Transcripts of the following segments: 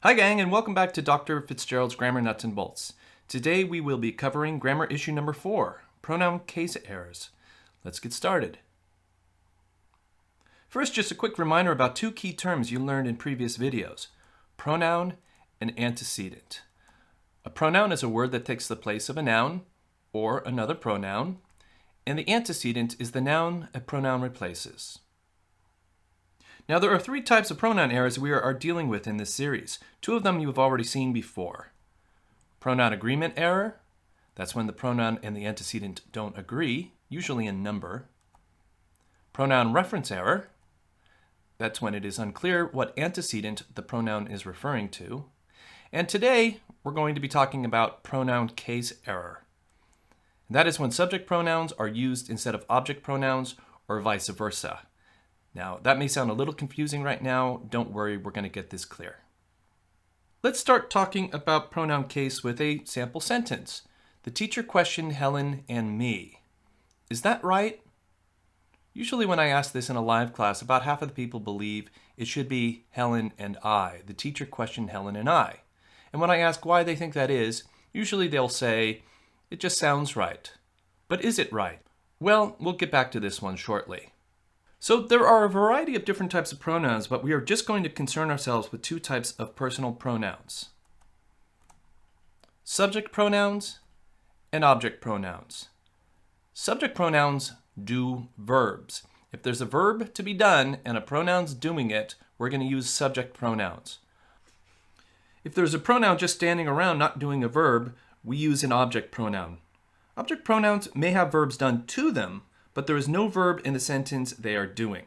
Hi gang, and welcome back to Dr. Fitzgerald's Grammar Nuts and Bolts. Today we will be covering grammar issue number 4, pronoun case errors. Let's get started. First, just a quick reminder about two key terms you learned in previous videos, pronoun and antecedent. A pronoun is a word that takes the place of a noun or another pronoun, and the antecedent is the noun a pronoun replaces. Now, there are three types of pronoun errors we are dealing with in this series. Two of them you have already seen before. Pronoun agreement error, that's when the pronoun and the antecedent don't agree, usually in number. Pronoun reference error, that's when it is unclear what antecedent the pronoun is referring to. And today, we're going to be talking about pronoun case error. That is when subject pronouns are used instead of object pronouns or vice versa. Now, that may sound a little confusing right now. Don't worry, we're going to get this clear. Let's start talking about pronoun case with a sample sentence. The teacher questioned Helen and me. Is that right? Usually when I ask this in a live class, about half of the people believe it should be Helen and I. The teacher questioned Helen and I. And when I ask why they think that is, usually they'll say, it just sounds right. But is it right? Well, we'll get back to this one shortly. So there are a variety of different types of pronouns, but we are just going to concern ourselves with two types of personal pronouns. Subject pronouns and object pronouns. Subject pronouns do verbs. If there's a verb to be done and a pronoun's doing it, we're going to use subject pronouns. If there's a pronoun just standing around not doing a verb, we use an object pronoun. Object pronouns may have verbs done to them, but there is no verb in the sentence they are doing.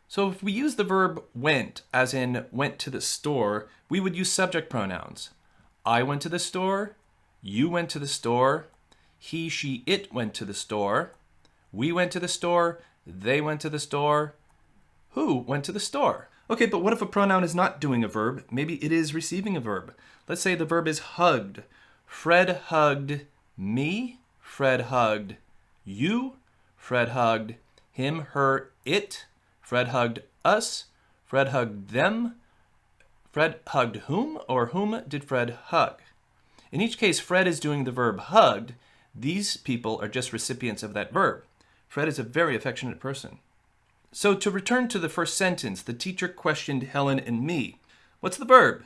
So if we use the verb went, as in went to the store, we would use subject pronouns. I went to the store, you went to the store, he, she, it went to the store, we went to the store, they went to the store, who went to the store. Okay, but what if a pronoun is not doing a verb? Maybe it is receiving a verb. Let's say the verb is hugged. Fred hugged me, Fred hugged you, Fred hugged him, her, it. Fred hugged us. Fred hugged them. Fred hugged whom, or whom did Fred hug? In each case, Fred is doing the verb hugged. These people are just recipients of that verb. Fred is a very affectionate person. So to return to the first sentence, the teacher questioned Helen and me. What's the verb?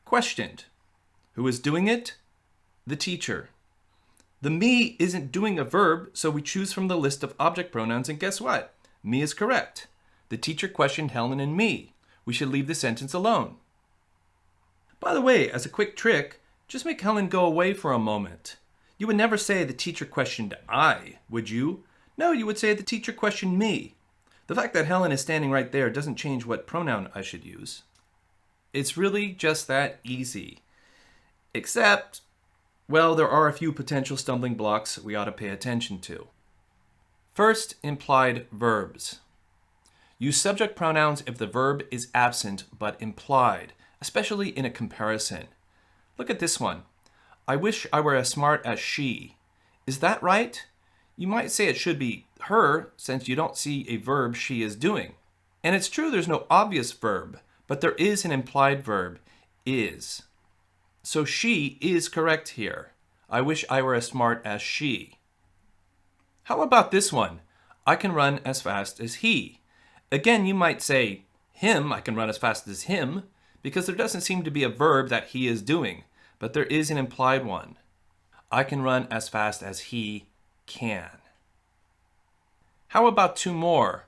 Questioned. Who is doing it? The teacher. The me isn't doing a verb, so we choose from the list of object pronouns, and guess what? Me is correct. The teacher questioned Helen and me. We should leave the sentence alone. By the way, as a quick trick, just make Helen go away for a moment. You would never say the teacher questioned I, would you? No, you would say the teacher questioned me. The fact that Helen is standing right there doesn't change what pronoun I should use. It's really just that easy. Except, well, there are a few potential stumbling blocks we ought to pay attention to. First, implied verbs. Use subject pronouns if the verb is absent but implied, especially in a comparison. Look at this one. I wish I were as smart as she. Is that right? You might say it should be her, since you don't see a verb she is doing. And it's true there's no obvious verb, but there is an implied verb, is. So she is correct here. I wish I were as smart as she. How about this one? I can run as fast as he. Again, you might say, him, I can run as fast as him, because there doesn't seem to be a verb that he is doing, but there is an implied one. I can run as fast as he can. How about two more?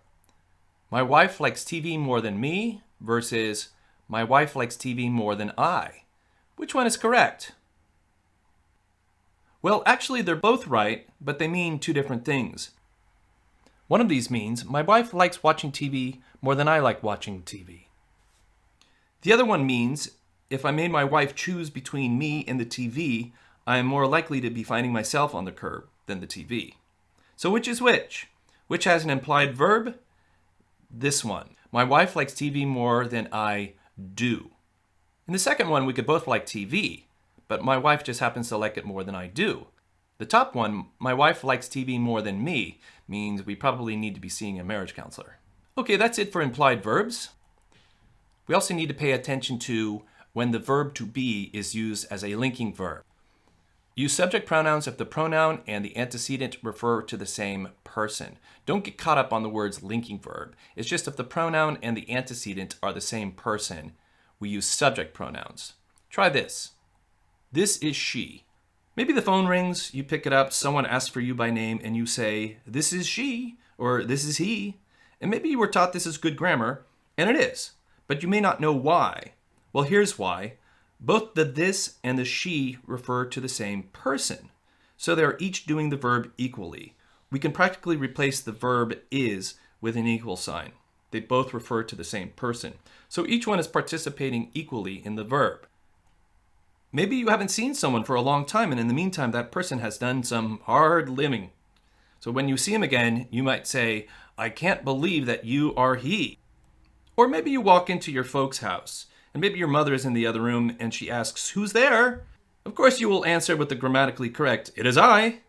My wife likes TV more than me versus my wife likes TV more than I. Which one is correct? Well, actually, they're both right, but they mean two different things. One of these means, my wife likes watching TV more than I like watching TV. The other one means, if I made my wife choose between me and the TV, I am more likely to be finding myself on the curb than the TV. So which is which? Which has an implied verb? This one. My wife likes TV more than I do. In the second one, we could both like TV, but my wife just happens to like it more than I do. The top one, my wife likes TV more than me, means we probably need to be seeing a marriage counselor. Okay, that's it for implied verbs. We also need to pay attention to when the verb to be is used as a linking verb. Use subject pronouns if the pronoun and the antecedent refer to the same person. Don't get caught up on the words linking verb. It's just if the pronoun and the antecedent are the same person, we use subject pronouns. Try this. This is she. Maybe the phone rings, you pick it up, someone asks for you by name, and you say, this is she, or this is he. And maybe you were taught this is good grammar, and it is, but you may not know why. Well, here's why. Both the this and the she refer to the same person, so they're each doing the verb equally. We can practically replace the verb is with an equal sign. They both refer to the same person, so each one is participating equally in the verb. Maybe you haven't seen someone for a long time, and in the meantime, that person has done some hard living. So when you see him again, you might say, I can't believe that you are he. Or maybe you walk into your folks' house, and maybe your mother is in the other room and she asks, who's there? Of course you will answer with the grammatically correct, it is I.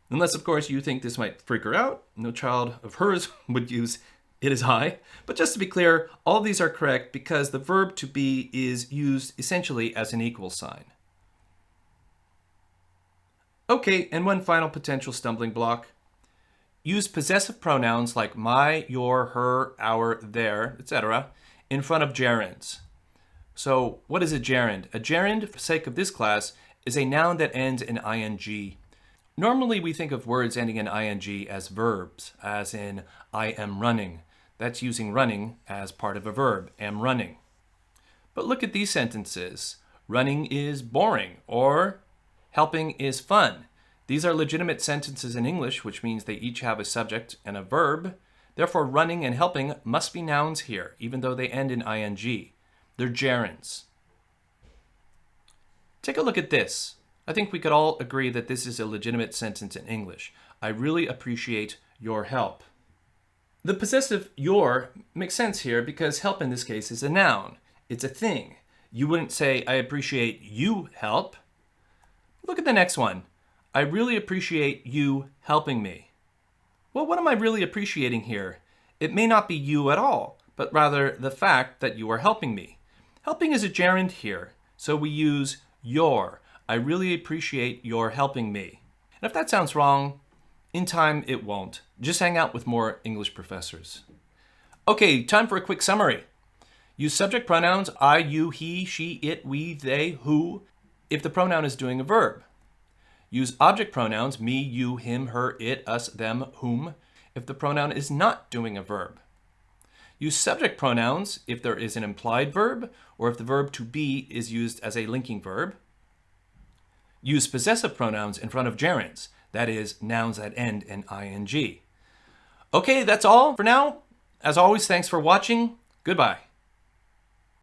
Unless, of course, you think this might freak her out. No child of hers would use it is I. But just to be clear, all of these are correct because the verb to be is used essentially as an equal sign. Okay, and one final potential stumbling block. Use possessive pronouns like my, your, her, our, their, etc. in front of gerunds. So what is a gerund? A gerund, for the sake of this class, is a noun that ends in ing. Normally we think of words ending in ing as verbs, as in I am running. That's using running as part of a verb, am running. But look at these sentences. Running is boring, or helping is fun. These are legitimate sentences in English, which means they each have a subject and a verb. Therefore, running and helping must be nouns here, even though they end in ing. They're gerunds. Take a look at this. I think we could all agree that this is a legitimate sentence in English. I really appreciate your help. The possessive your makes sense here because help in this case is a noun. It's a thing. You wouldn't say, I appreciate you help. Look at the next one. I really appreciate you helping me. Well, what am I really appreciating here? It may not be you at all, but rather the fact that you are helping me. Helping is a gerund here, so we use your. I really appreciate your helping me. And if that sounds wrong, in time it won't. Just hang out with more English professors. Okay, time for a quick summary. Use subject pronouns I, you, he, she, it, we, they, who, if the pronoun is doing a verb. Use object pronouns me, you, him, her, it, us, them, whom, if the pronoun is not doing a verb. Use subject pronouns if there is an implied verb or if the verb to be is used as a linking verb. Use possessive pronouns in front of gerunds, that is, nouns that end in ing. Okay, that's all for now. As always, thanks for watching. Goodbye.